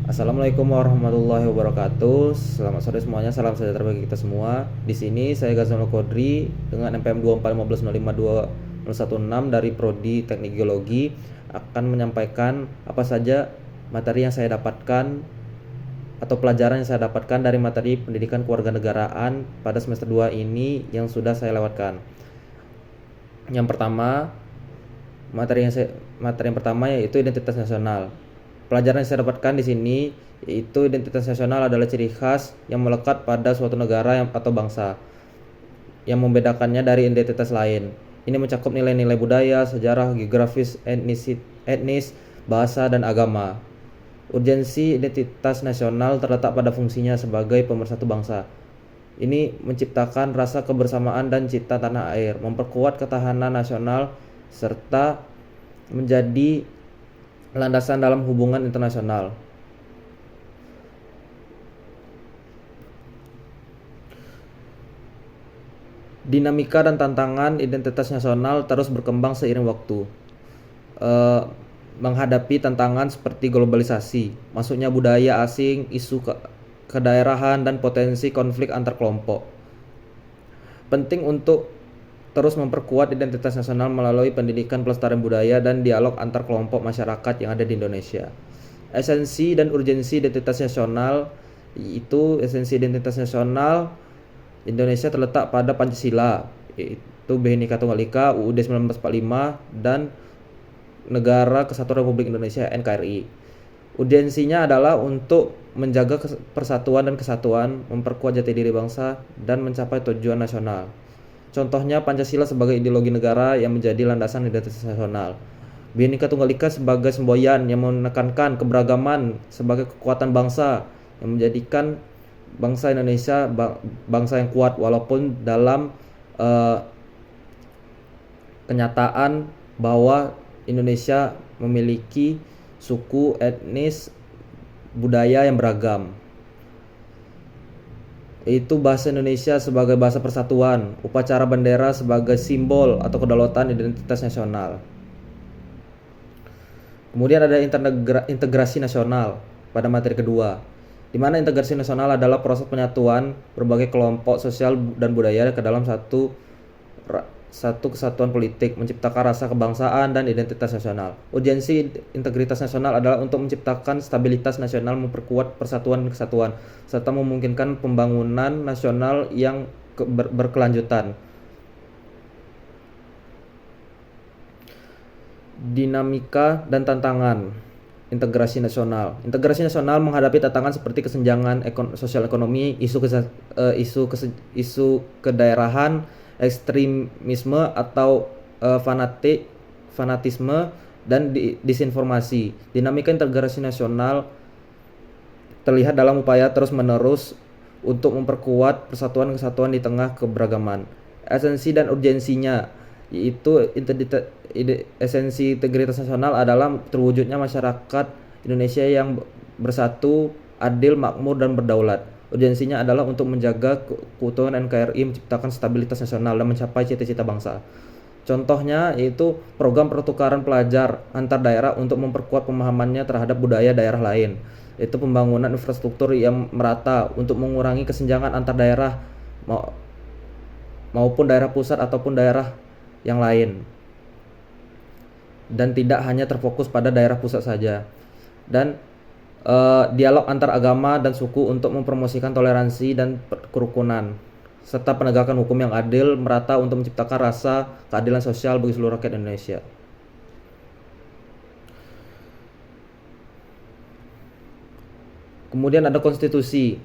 Assalamualaikum warahmatullahi wabarakatuh. Selamat sore semuanya. Salam sejahtera bagi kita semua. Di sini saya Ghazanul Kodri dengan NPM 2415052016 dari Prodi Teknik Geologi akan menyampaikan apa saja materi yang saya dapatkan atau pelajaran yang saya dapatkan dari materi pendidikan kewarganegaraan pada semester 2 ini yang sudah saya lewatkan. Yang pertama, materi yang pertama yaitu identitas nasional. Pelajaran yang saya dapatkan di sini yaitu identitas nasional adalah ciri khas yang melekat pada suatu negara atau bangsa yang membedakannya dari identitas lain. Ini mencakup nilai-nilai budaya, sejarah, geografis, etnis, bahasa, dan agama. Urgensi identitas nasional terletak pada fungsinya sebagai pemersatu bangsa. Ini menciptakan rasa kebersamaan dan cinta tanah air, memperkuat ketahanan nasional, serta menjadi landasan dalam hubungan internasional. Dinamika dan tantangan identitas nasional terus berkembang seiring waktu. Menghadapi tantangan seperti globalisasi, masuknya budaya asing, isu kedaerahan, dan potensi konflik antar kelompok. Penting untuk terus memperkuat identitas nasional melalui pendidikan pelestarian budaya dan dialog antar kelompok masyarakat yang ada di Indonesia. Esensi dan urgensi identitas nasional Indonesia terletak pada Pancasila, yaitu Bhinneka Tunggal Ika UUD 1945 dan Negara Kesatuan Republik Indonesia NKRI. Urgensinya adalah untuk menjaga persatuan dan kesatuan, memperkuat jati diri bangsa, dan mencapai tujuan nasional. Contohnya Pancasila sebagai ideologi negara yang menjadi landasan identitas nasional. Bhinneka Tunggal Ika sebagai semboyan yang menekankan keberagaman sebagai kekuatan bangsa yang menjadikan bangsa Indonesia bangsa yang kuat walaupun dalam kenyataan bahwa Indonesia memiliki suku, etnis, budaya yang beragam. Yaitu bahasa Indonesia sebagai bahasa persatuan, upacara bendera sebagai simbol atau kedaulatan identitas nasional. Kemudian ada integrasi nasional pada materi kedua, di mana integrasi nasional adalah proses penyatuan berbagai kelompok sosial dan budaya ke dalam satu kesatuan politik, menciptakan rasa kebangsaan dan identitas nasional. Urgensi integritas nasional adalah untuk menciptakan stabilitas nasional, memperkuat persatuan dan kesatuan, serta memungkinkan pembangunan nasional yang berkelanjutan. Dinamika dan tantangan integrasi nasional. Integrasi nasional menghadapi tantangan seperti kesenjangan sosial ekonomi, isu kedaerahan, ekstremisme atau fanatisme dan disinformasi. Dinamika integrasi nasional terlihat dalam upaya terus-menerus untuk memperkuat persatuan kesatuan di tengah keberagaman. Esensi dan urgensinya yaitu esensi integritas nasional adalah terwujudnya masyarakat Indonesia yang bersatu, adil, makmur, dan berdaulat. Urgensinya adalah untuk menjaga keutuhan NKRI, menciptakan stabilitas nasional, dan mencapai cita-cita bangsa. Contohnya yaitu program pertukaran pelajar antar daerah untuk memperkuat pemahamannya terhadap budaya daerah lain. Itu pembangunan infrastruktur yang merata untuk mengurangi kesenjangan antar daerah maupun daerah pusat ataupun daerah yang lain. Dan tidak hanya terfokus pada daerah pusat saja. Dan dialog antar agama dan suku untuk mempromosikan toleransi dan kerukunan, serta penegakan hukum yang adil merata untuk menciptakan rasa keadilan sosial bagi seluruh rakyat Indonesia. Kemudian ada konstitusi,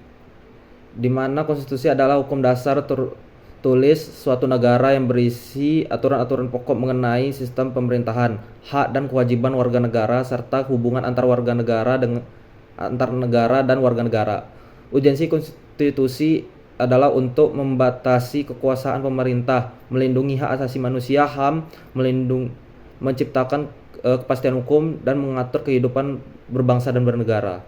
di mana konstitusi adalah hukum dasar tulis suatu negara yang berisi aturan-aturan pokok mengenai sistem pemerintahan, hak dan kewajiban warga negara, serta hubungan antar negara dan warga negara. Urgensi konstitusi adalah untuk membatasi kekuasaan pemerintah, melindungi hak asasi manusia (HAM), menciptakan kepastian hukum, dan mengatur kehidupan berbangsa dan bernegara.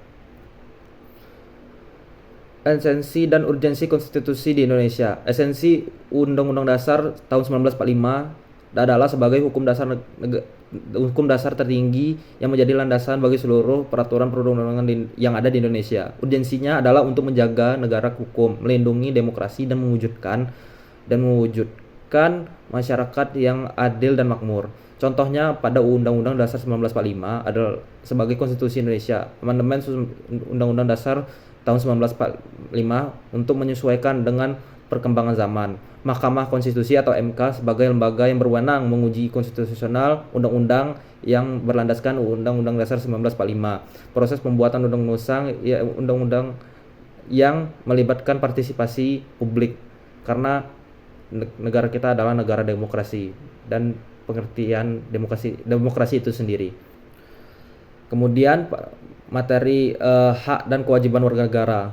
Esensi dan urgensi konstitusi di Indonesia. Esensi Undang-Undang Dasar tahun 1945 adalah sebagai hukum dasar tertinggi yang menjadi landasan bagi seluruh peraturan perundang-undangan yang ada di Indonesia. Urgensinya adalah untuk menjaga negara hukum, melindungi demokrasi dan mewujudkan masyarakat yang adil dan makmur. Contohnya pada Undang-Undang Dasar 1945 adalah sebagai Konstitusi Indonesia, amandemen Undang-Undang Dasar tahun 1945 untuk menyesuaikan dengan perkembangan zaman. Mahkamah Konstitusi atau MK sebagai lembaga yang berwenang menguji konstitusional undang-undang yang berlandaskan Undang-Undang Dasar 1945. Proses pembuatan undang-undang yang melibatkan partisipasi publik karena negara kita adalah negara demokrasi dan pengertian demokrasi itu sendiri. Kemudian materi hak dan kewajiban warga negara.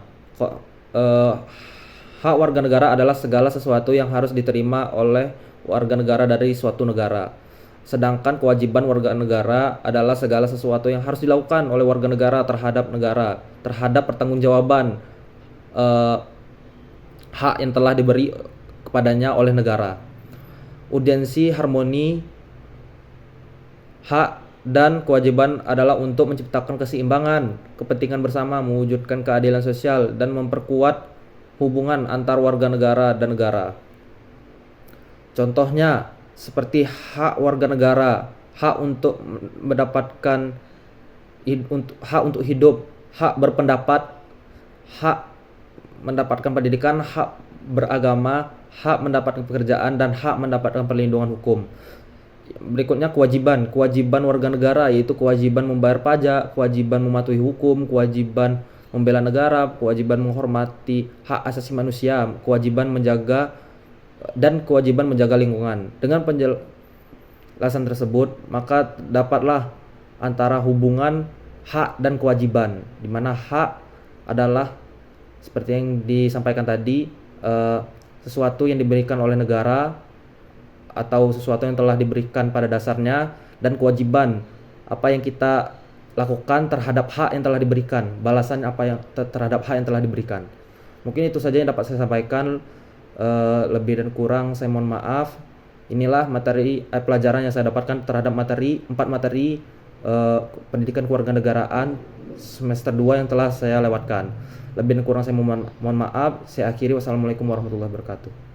Hak warga negara adalah segala sesuatu yang harus diterima oleh warga negara dari suatu negara. Sedangkan kewajiban warga negara adalah segala sesuatu yang harus dilakukan oleh warga negara, terhadap pertanggungjawaban hak yang telah diberi kepadanya oleh negara. Urgensi harmoni hak dan kewajiban adalah untuk menciptakan keseimbangan, kepentingan bersama, mewujudkan keadilan sosial, dan memperkuat hubungan antar warga negara dan negara. Contohnya seperti hak warga negara, hak untuk mendapatkan hak untuk hidup, hak berpendapat, hak mendapatkan pendidikan, hak beragama, hak mendapatkan pekerjaan, dan hak mendapatkan perlindungan hukum. Berikutnya kewajiban warga negara, yaitu kewajiban membayar pajak, kewajiban mematuhi hukum, kewajiban membela negara, kewajiban menghormati hak asasi manusia, kewajiban menjaga lingkungan. Dengan penjelasan tersebut, maka dapatlah antara hubungan hak dan kewajiban, di mana hak adalah seperti yang disampaikan tadi, sesuatu yang diberikan oleh negara atau sesuatu yang telah diberikan pada dasarnya, dan kewajiban apa yang kita lakukan terhadap hak yang telah diberikan, balasan apa yang terhadap hak yang telah diberikan. Mungkin itu saja yang dapat saya sampaikan, lebih dan kurang saya mohon maaf. Inilah materi pelajaran yang saya dapatkan terhadap 4 materi pendidikan kewarganegaraan semester 2 yang telah saya lewatkan. Lebih dan kurang saya mohon maaf. Saya akhiri. Wassalamualaikum warahmatullahi wabarakatuh.